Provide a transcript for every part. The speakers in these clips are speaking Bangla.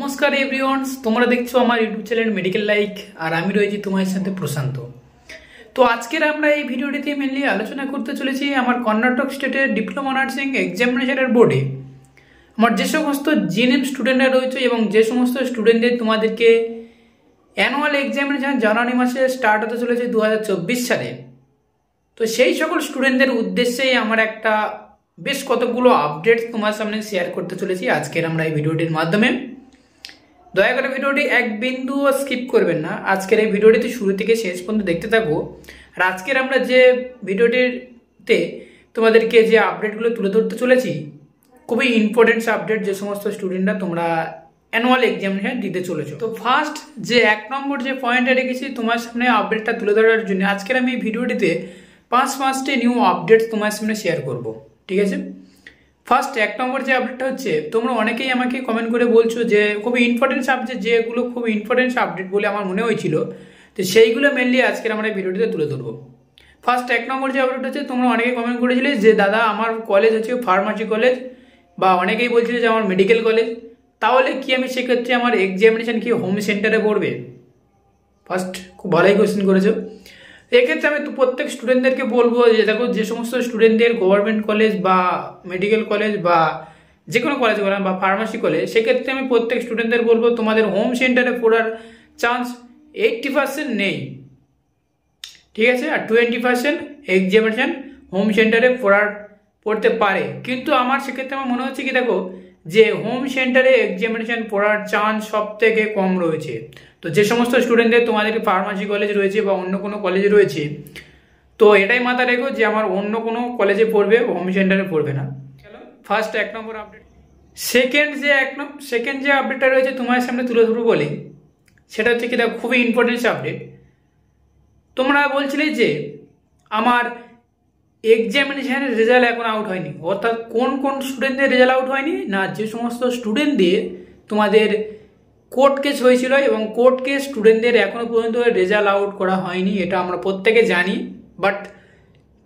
নমস্কার এভরিওয়ানস, তোমরা দেখছো আমার ইউটিউব চ্যানেল মেডিকেল লাইক, আর আমি রয়েছি তোমার সাথে প্রশান্ত। তো আজকের আমরা এই ভিডিওটিতে মেনলি আলোচনা করতে চলেছি আমার কর্ণাটক স্টেটের ডিপ্লোমা নার্সিং এক্সামিনেশনের বোর্ডে আমার যে সমস্ত জিএনএম স্টুডেন্টরা রয়েছে এবং যে সমস্ত স্টুডেন্টদের তোমাদেরকে অ্যানুয়াল এক্সামিনেশন জানুয়ারি মাসে স্টার্ট হতে চলেছে 2024 সালে। তো সেই সকল স্টুডেন্টদের উদ্দেশ্যেই আমার একটা বেশ কতগুলো আপডেট তোমার সামনে শেয়ার করতে চলেছি আজকের আমরা এই ভিডিওটির মাধ্যমে। দয়া করে ভিডিওটি এক বিন্দুও স্কিপ করবেন না, আজকের এই ভিডিওটিতে শুরু থেকে শেষ পর্যন্ত দেখতে থাকবো। আর আজকের আমরা যে ভিডিওটিতে তোমাদেরকে যে আপডেটগুলো তুলে ধরতে চলেছি খুবই ইম্পর্টেন্ট আপডেট, যে সমস্ত স্টুডেন্টরা তোমরা অ্যানুয়াল এক্সামিনেশন দিতে চলেছো। তো ফার্স্ট যে এক নম্বর যে পয়েন্টটা রেখেছি তোমার সামনে আপডেটটা তুলে ধরার জন্য, আজকের আমি এই ভিডিওটিতে পাঁচটি নিউ আপডেট তোমার সামনে শেয়ার করব, ঠিক আছে। ফার্স্ট এক নম্বর যে আপডেটটা হচ্ছে, তোমরা অনেকেই আমাকে কমেন্ট করে বলছো যে খুবই ইম্পর্টেন্ট সাবজেক্ট, যেগুলো খুব ইম্পর্টেন্ট আপডেট বলে আমার মনে হয়েছিল, তো সেইগুলো মেনলি আজকের আমরা এই ভিডিওটিতে তুলে ধরবো। ফার্স্ট এক নম্বর যে আপডেট হচ্ছে, তোমরা অনেকেই কমেন্ট করেছিলে যে দাদা আমার কলেজ হচ্ছে ফার্মাসি কলেজ, বা অনেকেই বলছিলে যে আমার মেডিকেল কলেজ, তাহলে কি আমি সেক্ষেত্রে আমার এক্সামিনেশন কি হোম সেন্টারে পড়বে? ফার্স্ট খুব ভালোই কোয়েশ্চেন করেছো। এক্ষেত্রে আমি তো প্রত্যেক স্টুডেন্টদেরকে বলবো যে দেখো, যে সমস্ত স্টুডেন্টদের গভর্নমেন্ট কলেজ বা মেডিকেল কলেজ বা যে কোনো কলেজ বলেন বা ফার্মাসি কলেজ, সেক্ষেত্রে আমি প্রত্যেক স্টুডেন্টদের বলবো তোমাদের হোম সেন্টারে পড়ার চান্স 80% নেই, ঠিক আছে। আর 20% এক্সামিনেশন হোম সেন্টারে পড়তে পারে। কিন্তু আমার সেক্ষেত্রে আমার মনে হচ্ছে কি দেখো, যে হোম সেন্টারে এক্সামিনেশন পড়ার চান্স সব থেকে কম রয়েছে। তো যে সমস্ত স্টুডেন্টদের তোমাদের ফার্মাসি কলেজ রয়েছে বা অন্য কোনো কলেজে রয়েছে, তো এটাই মাথায় রেখো যে আমার অন্য কোনো কলেজে পড়বে, হোম সেন্টারে পড়বে না। ফার্স্ট এক নম্বর আপডেট। সেকেন্ড যে আপডেটটা রয়েছে তোমার সামনে তুলে ধরবো বলি, সেটা হচ্ছে কি দেখো, খুবই ইম্পর্টেন্ট আপডেট। তোমরা বলছিলে যে আমার এক্সামিনেশনের রেজাল্ট এখন আউট হয়নি, অর্থাৎ কোন কোন স্টুডেন্টদের রেজাল্ট আউট হয়নি না, যে সমস্ত স্টুডেন্টদের তোমাদের কোর্ট কেস হয়েছিল এবং কোর্ট কেস স্টুডেন্টদের এখনো পর্যন্ত রেজাল্ট আউট করা হয়নি, এটা আমরা প্রত্যেকে জানি। বাট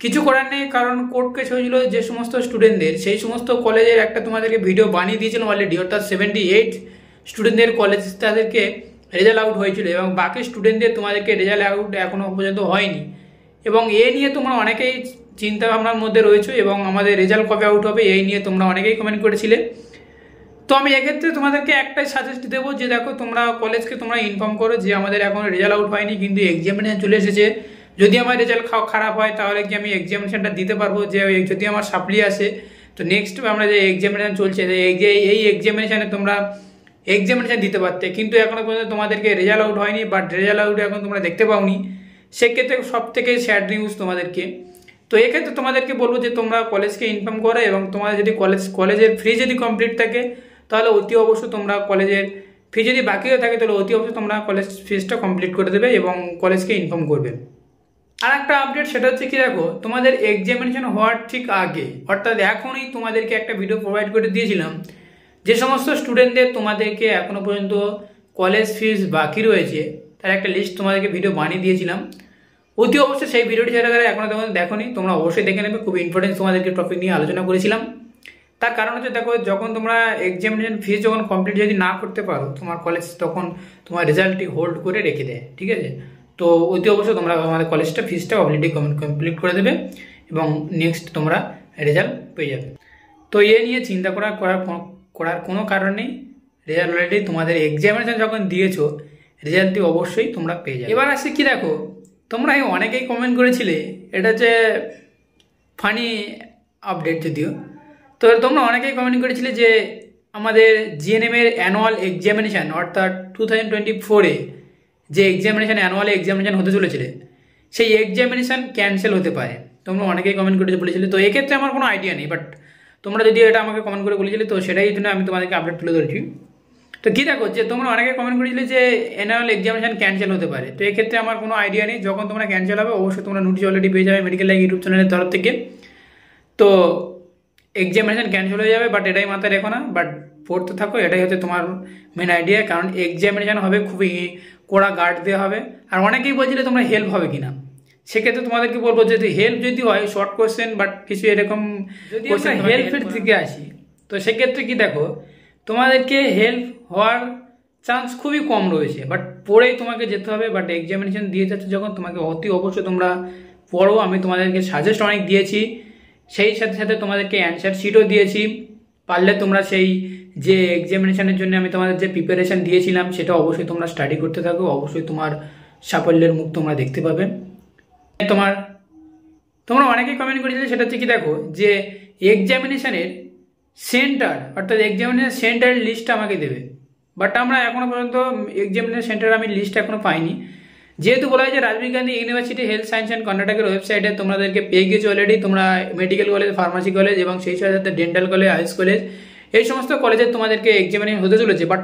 কিছু করার নেই, কারণ কোর্ট কেস হয়েছিল যে সমস্ত স্টুডেন্টদের, সেই সমস্ত কলেজের একটা তোমাদেরকে ভিডিও বানিয়ে দিয়েছিলাম অলরেডি, অর্থাৎ 78 স্টুডেন্টদের কলেজ তাদেরকে রেজাল্ট আউট হয়েছিল এবং বাকি স্টুডেন্টদের তোমাদেরকে রেজাল্ট আউট এখনো পর্যন্ত হয়নি। এবং এ নিয়ে তোমরা অনেকেই চিন্তা ভাবনার মধ্যে রয়েছে এবং আমাদের রেজাল্ট কবে আউট হবে এই নিয়ে তোমরা অনেকেই কমেন্ট করেছিলে। তো আমি এক্ষেত্রে তোমাদেরকে একটাই সাজেস্ট দেবো যে দেখো, তোমরা কলেজকে তোমরা ইনফর্ম করো যে আমাদের এখন রেজাল্ট আউট হয়নি কিন্তু এক্সামিনেশন চলে এসেছে, যদি আমার রেজাল্ট খারাপ হয় তাহলে কি আমি এক্সামিনেশনটা দিতে পারবো, যে যদি আমার সাপ্লি আসে তো নেক্সট আমরা যে এক্সামিনেশন চলছে এই এক্সামিনেশনে তোমরা এক্সামিনেশন দিতে পারতে, কিন্তু এখনো পর্যন্ত তোমাদেরকে রেজাল্ট আউট হয়নি, বাট রেজাল্ট আউট এখন তোমরা দেখতে পাওনি। সেক্ষেত্রে সব থেকে স্যাড নিউজ তোমাদেরকে। তো এক্ষেত্রে তোমাদেরকে বলবো যে তোমরা কলেজকে ইনফর্ম করো এবং তোমাদের যদি কলেজের ফি যদি কমপ্লিট থাকে তাহলে অতি অবশ্যই তোমরা কলেজের ফি যদি বাকি হয়ে থাকে তাহলে অতি অবশ্যই তোমরা কলেজ ফিসটা কমপ্লিট করে দেবে এবং কলেজকে ইনফর্ম করবে। আর একটা আপডেট, সেটা হচ্ছে কি দেখো, তোমাদের এক্সামিনেশন হওয়ার ঠিক আগে, অর্থাৎ এখনই তোমাদেরকে একটা ভিডিও প্রোভাইড করে দিয়েছিলাম, যে সমস্ত স্টুডেন্টদের তোমাদেরকে এখনো পর্যন্ত কলেজ ফিস বাকি রয়েছে তার একটা লিস্ট তোমাদেরকে ভিডিও বানিয়ে দিয়েছিলাম। অতি অবশ্যই সেই ভিডিওটি যারা এখনো দেখোনি তোমরা অবশ্যই দেখে নেবে, খুব ইম্পর্টেন্ট তোমাদেরকে টপিক নিয়ে আলোচনা করেছিলাম। তার কারণ হচ্ছে দেখো, যখন তোমরা এক্সামিনেশন ফিস যখন কমপ্লিট যদি না করতে পারো তোমার কলেজ, তখন তোমার রেজাল্টটি হোল্ড করে রেখে দেয়, ঠিক আছে। তো অতি অবশ্যই তোমরা আমাদের কলেজটা ফিসটা অলরেডি কমপ্লিট করে দেবে এবং নেক্সট তোমরা রেজাল্ট পেয়ে যাবে। তো এ নিয়ে চিন্তা করার কোনো কারণ নেই, রেজাল্ট অলরেডি তোমাদের এক্সামিনেশন যখন দিয়েছো রেজাল্টটি অবশ্যই তোমরা পেয়ে যাবে। এবার আসছে কি দেখো, তোমরা অনেকেই কমেন্ট করেছিলে, এটা হচ্ছে ফানি আপডেট যদিও, তো তোমরা অনেকেই কমেন্ট করেছিলে যে আমাদের জিএনএম এর অ্যানুয়াল এক্সামিনেশান অর্থাৎ 2024-এ যে অ্যানুয়াল এক্সামিনেশান হতে চলেছিল সেই এক্সামিনেশান ক্যান্সেল হতে পারে, তোমরা অনেকেই কমেন্ট করে বলেছিলে। তো এক্ষেত্রে আমার কোনো আইডিয়া নেই, বাট তোমরা যদি এটা আমাকে কমেন্ট করে বলেছিলে তো সেটাই জন্য আমি তোমাদেরকে আপডেট তুলে ধরেছি। তো কি দেখো, যে তোমরা অনেকে কমেন্ট করেছিলে যে অ্যানুয়াল এক্সামিনেশন ক্যান্সেল হতে পারে, তো এক্ষেত্রে আমার কোনো আইডিয়া নেই। যখন তোমরা ক্যান্সেল হবে অবশ্যই তোমরা নোটিশ অলরেডি পেয়ে যাবে মেডিকেল লাইক ইউটিউব চ্যানেলের তরফ থেকে। তো এক্সামিনেশন ক্যান্সেল হয়ে যাবে, বাট এটাই মাথায় রেখো না, বাট পড়তে থাকো, এটাই হচ্ছে তোমার মেন আইডিয়া। কারণ এক্সামিনেশন হবে খুবই কড়া গার্ড দেওয়া হবে। আর অনেকেই বলছিলে তোমরা হেল্প হবে কিনা, সেক্ষেত্রে তোমাদেরকে বলবো যে হেল্প যদি হয় শর্ট কোয়েশ্চেন বাট কিছু এরকম হেল্পের দিকে আসি, তো সেক্ষেত্রে কি দেখো, তোমাদেরকে হেল্প হওয়ার চান্স খুবই কম রয়েছে, বাট পড়েই তোমাকে যেতে হবে। বাট এক্সামিনেশন দিয়ে যাচ্ছে যখন, তোমাকে অতি অবশ্যই তোমরা পড়ো। আমি তোমাদেরকে সাজেস্ট অনেক দিয়েছি, সেই সাথে সাথে তোমাদেরকে অ্যান্সার শিটও দিয়েছি। পারলে তোমরা সেই যে এক্সামিনেশনের জন্য আমি তোমাদের যে প্রিপারেশন দিয়েছিলাম সেটা অবশ্যই তোমরা স্টাডি করতে থাকো, অবশ্যই তোমার সাফল্যের মুখ তোমরা দেখতে পাবে। তোমরা অনেকেই কমেন্ট করেছিলে, সেটা হচ্ছে কি দেখো যে এক্সামিনেশনের সেন্টার, অর্থাৎ এক্সামিনেশন সেন্টারের লিস্টটা আমাকে দেবে। বাট আমরা এখনো পর্যন্ত এক্সামিনেশন সেন্টার আমি লিস্ট এখনো পাইনি। যেহেতু বলা হয় যে Rajiv Gandhi university health science and কর্ণাটকের ওয়েবসাইটে তোমাদেরকে পেয়ে গেছো অলরেডি। তোমরা মেডিকেল কলেজ, ফার্মাসি কলেজ এবং সেই সাথে ডেন্টাল কলেজ, আইস কলেজ, এই সমস্ত কলেজে তোমাদেরকে এক্সামিনেশন হতে চলেছে। বাট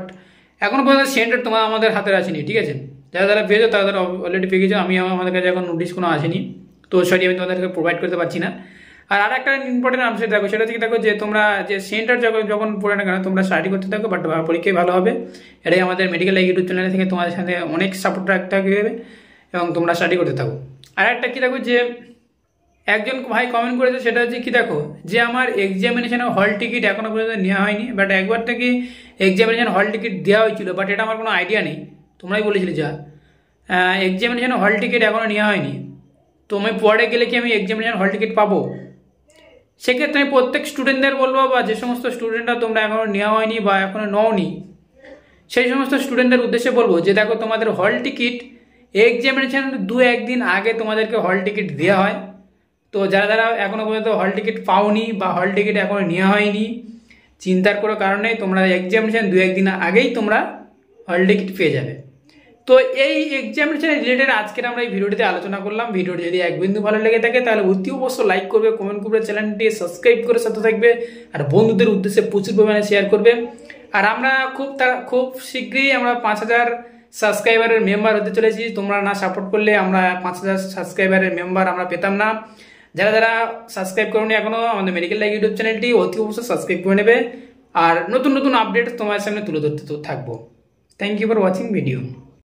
এখনো পর্যন্ত সেন্টার তোমার আমাদের হাতে আসেনি, ঠিক আছে? যারা পেয়েছো তারা অলরেডি পেয়ে গেছো। আমাদের কাছে এখন নোটিশ কোনো আসেনি, তো সরি আমি তোমাদেরকে প্রোভাইড করতে পারছি না। আর একটা ইম্পর্টেন্ট আপডেট দেখো, সেটা থেকে দেখো যে তোমরা যে সেন্টার যখন পড়ে না কেন তোমরা স্টাডি করতে থাকো, বাট পরীক্ষায় ভালো হবে। এটাই আমাদের মেডিকেল ইউটিউব চ্যানেল থেকে তোমাদের সাথে অনেক সাপোর্ট রাখতে হবে এবং তোমরা স্টাডি করতে থাকো। আর একটা কি দেখো যে একজন ভাই কমেন্ট করেছে, সেটা হচ্ছে কি দেখো যে আমার এক্সামিনেশনের হল টিকিট এখনো পর্যন্ত নেওয়া হয়নি। বাট একবার থেকে এক্সামিনেশন হল টিকিট দেওয়া হয়েছিল, বাট এটা আমার কোনো আইডিয়া নেই। তোমরাই বলেছিলে যা এক্সামিনেশনের হল টিকিট এখনো নেওয়া হয়নি, তো আমি পরে গেলে কি আমি এক্সামিনেশন হল টিকিট পাবো? সেক্ষেত্রে আমি প্রত্যেক স্টুডেন্টদের বলবো, বা যে সমস্ত স্টুডেন্টরা তোমরা এখনো নেওয়া হয়নি বা এখনো নওনি, সেই সমস্ত স্টুডেন্টদের উদ্দেশ্যে বলবো যে দেখো তোমাদের হল টিকিট এক্সামিনেশন 2-1 দিন আগে তোমাদেরকে হল টিকিট দেওয়া হয়। তো যারা এখনো পর্যন্ত হল টিকিট পাওনি বা হল টিকিট এখনো নেওয়া হয়নি, চিন্তার কোনো কারণ নেই, তোমরা এক্সামিনেশন 2-1 দিন আগেই তোমরা হল টিকিট পেয়ে যাবে। তো এই এক্সামিনেশন রিলেটেড আজকের আমরা এই ভিডিওটিতে আলোচনা করলাম। ভিডিওটি যদি এক বিন্দু ভালো লেগে থাকে তাহলে অতি অবশ্যই লাইক করবে, কমেন্ট করবে, চ্যানেলটি সাবস্ক্রাইব করে সাথে থাকবে, আর বন্ধুদের উদ্দেশ্যে প্রচুর পরিমাণে শেয়ার করবে। আর আমরা খুব শীঘ্রই আমরা 5000 সাবস্ক্রাইবারের মেম্বার হতে চলেছি। তোমরা না সাপোর্ট করলে আমরা 5000 সাবস্ক্রাইবারের মেম্বার আমরা পেতাম না। যারা সাবস্ক্রাইব করোনি এখনো আমাদের মেডিকেল লাইফ ইউটিউব চ্যানেলটি অতি অবশ্যই সাবস্ক্রাইব করে নেবে, আর নতুন নতুন আপডেট তোমার সামনে তুলে ধরতে থাকবো। Thank you for watching video.